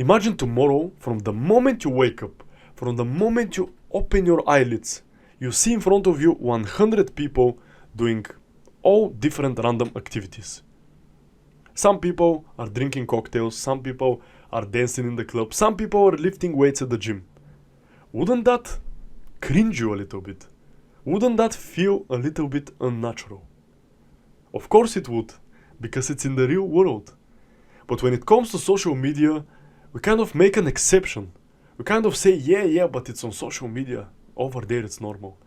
Imagine tomorrow, from the moment you wake up, from the moment you open your eyelids, you see in front of you 100 people doing all different random activities. Some people are drinking cocktails, some people are dancing in the club, some people are lifting weights at the gym. Wouldn't that cringe you a little bit? Wouldn't that feel a little bit unnatural? Of course it would, because it's in the real world. But when it comes to social media, we kind of make an exception. We kind of say, yeah, but it's on social media. Over there it's normal.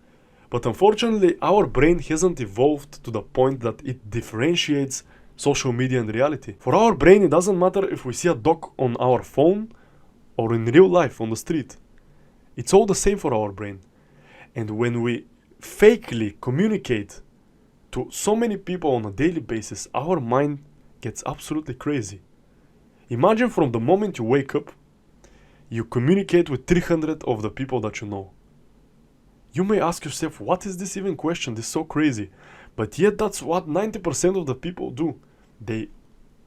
But unfortunately, our brain hasn't evolved to the point that it differentiates social media and reality. For our brain, it doesn't matter if we see a dog on our phone or in real life on the street. It's all the same for our brain. And when we fakely communicate to so many people on a daily basis, our mind gets absolutely crazy. Imagine from the moment you wake up, you communicate with 300 of the people that you know. You may ask yourself, what is this even question? This is so crazy. But yet that's what 90% of the people do. They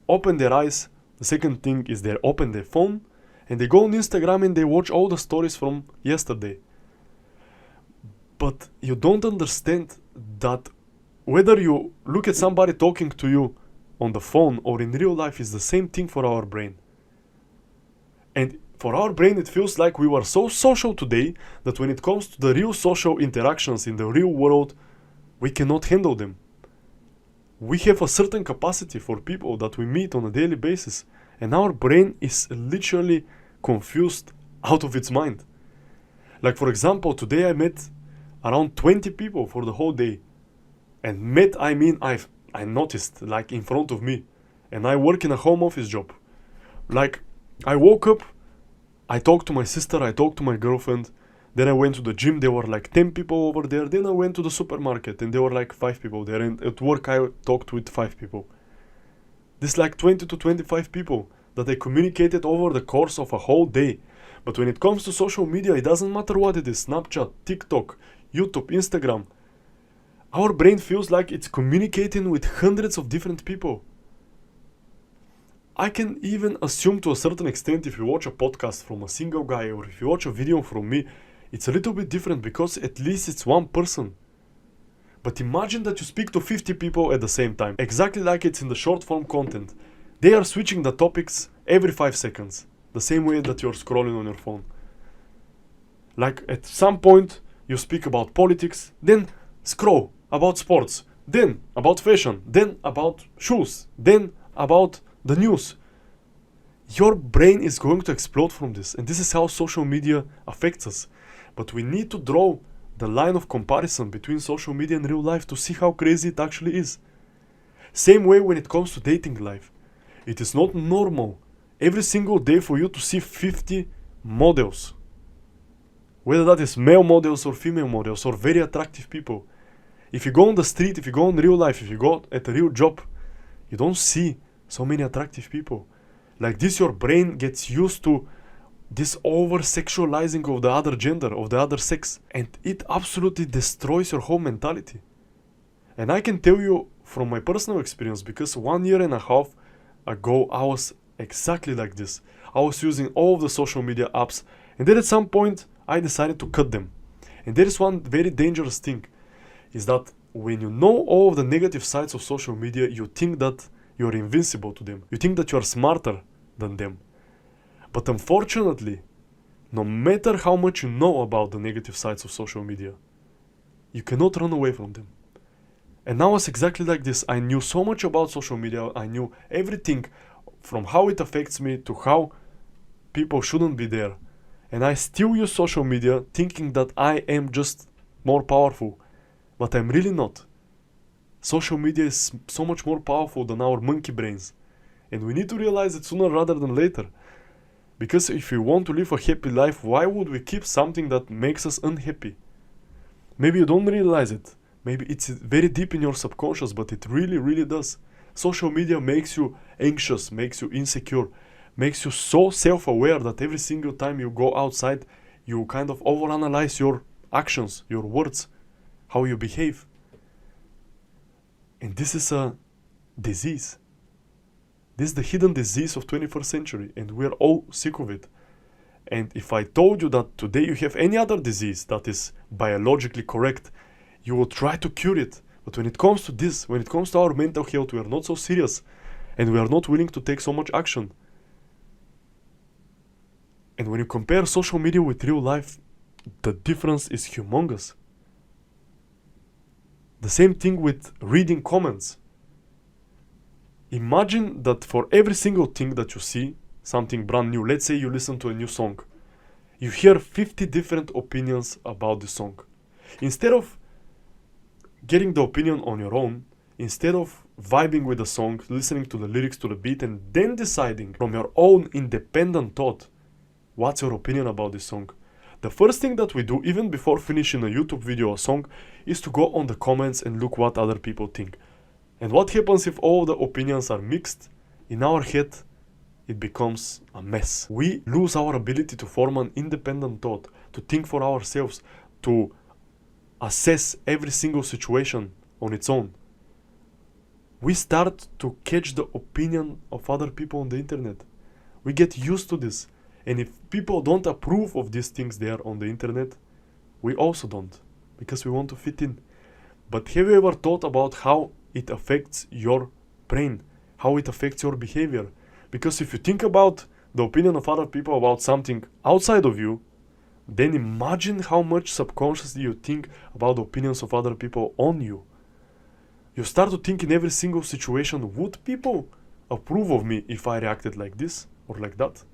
open their eyes. The second thing is they open their phone and they go on Instagram and they watch all the stories from yesterday. But you don't understand that whether you look at somebody talking to you on the phone or in real life is the same thing for our brain. And for our brain, it feels like we were so social today that when it comes to the real social interactions in the real world, we cannot handle them. We have a certain capacity for people that we meet on a daily basis, and our brain is literally confused out of its mind. Like for example, today I met around 20 people for the whole day. And met, I mean I noticed, like in front of me. And I work in a home office job. Like, I woke up, I talked to my sister, I talked to my girlfriend. Then I went to the gym, there were like 10 people over there. Then I went to the supermarket and there were like 5 people there. And at work I talked with 5 people. This like 20 to 25 people that I communicated over the course of a whole day. But when it comes to social media, it doesn't matter what it is. Snapchat, TikTok, YouTube, Instagram. Our brain feels like it's communicating with hundreds of different people. I can even assume to a certain extent if you watch a podcast from a single guy or if you watch a video from me, it's a little bit different because at least it's one person. But imagine that you speak to 50 people at the same time, exactly like it's in the short form content. They are switching the topics every 5 seconds, the same way that you're scrolling on your phone. Like at some point you speak about politics, then scroll about sports, then about fashion, then about shoes, then about the news. Your brain is going to explode from this, and this is how social media affects us. But we need to draw the line of comparison between social media and real life to see how crazy it actually is. Same way when it comes to dating life. It is not normal every single day for you to see 50 models. Whether that is male models or female models or very attractive people. If you go on the street, if you go in real life, if you go at a real job, you don't see so many attractive people. Like this, your brain gets used to this over-sexualizing of the other gender, of the other sex. And it absolutely destroys your whole mentality. And I can tell you from my personal experience, because 1.5 years ago, I was exactly like this. I was using all of the social media apps, and then at some point, I decided to cut them. And there is one very dangerous thing, is that when you know all of the negative sides of social media, you think that you're invincible to them. You think that you're smarter than them. But unfortunately, no matter how much you know about the negative sides of social media, you cannot run away from them. And I was exactly like this. I knew so much about social media. I knew everything from how it affects me to how people shouldn't be there. And I still use social media thinking that I am just more powerful. But I'm really not. Social media is so much more powerful than our monkey brains. And we need to realize it sooner rather than later. Because if we want to live a happy life, why would we keep something that makes us unhappy? Maybe you don't realize it. Maybe it's very deep in your subconscious, but it really, really does. Social media makes you anxious, makes you insecure, makes you so self-aware that every single time you go outside, you kind of overanalyze your actions, your words, how you behave. And this is a disease. This is the hidden disease of 21st century, and we're all sick of it. And if I told you that today you have any other disease that is biologically correct, you will try to cure it. But when it comes to this, when it comes to our mental health, we are not so serious, and we are not willing to take so much action. And when you compare social media with real life, the difference is humongous. The same thing with reading comments. Imagine that for every single thing that you see, something brand new, let's say you listen to a new song, you hear 50 different opinions about the song. Instead of getting the opinion on your own, instead of vibing with the song, listening to the lyrics, to the beat, and then deciding from your own independent thought, what's your opinion about this song? The first thing that we do, even before finishing a YouTube video or song, is to go on the comments and look what other people think. And what happens if all the opinions are mixed? In our head, it becomes a mess. We lose our ability to form an independent thought, to think for ourselves, to assess every single situation on its own. We start to catch the opinion of other people on the internet. We get used to this. And if people don't approve of these things there on the internet, we also don't, because we want to fit in. But have you ever thought about how it affects your brain, how it affects your behavior? Because if you think about the opinion of other people about something outside of you, then imagine how much subconsciously you think about the opinions of other people on you. You start to think in every single situation, would people approve of me if I reacted like this or like that?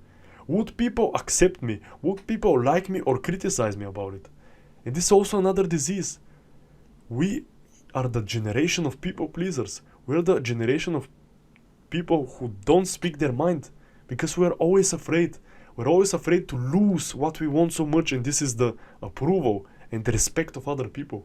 Would people accept me? Would people like me or criticize me about it? And this is also another disease. We are the generation of people pleasers. We're the generation of people who don't speak their mind because we're always afraid. We're always afraid to lose what we want so much, and this is the approval and the respect of other people.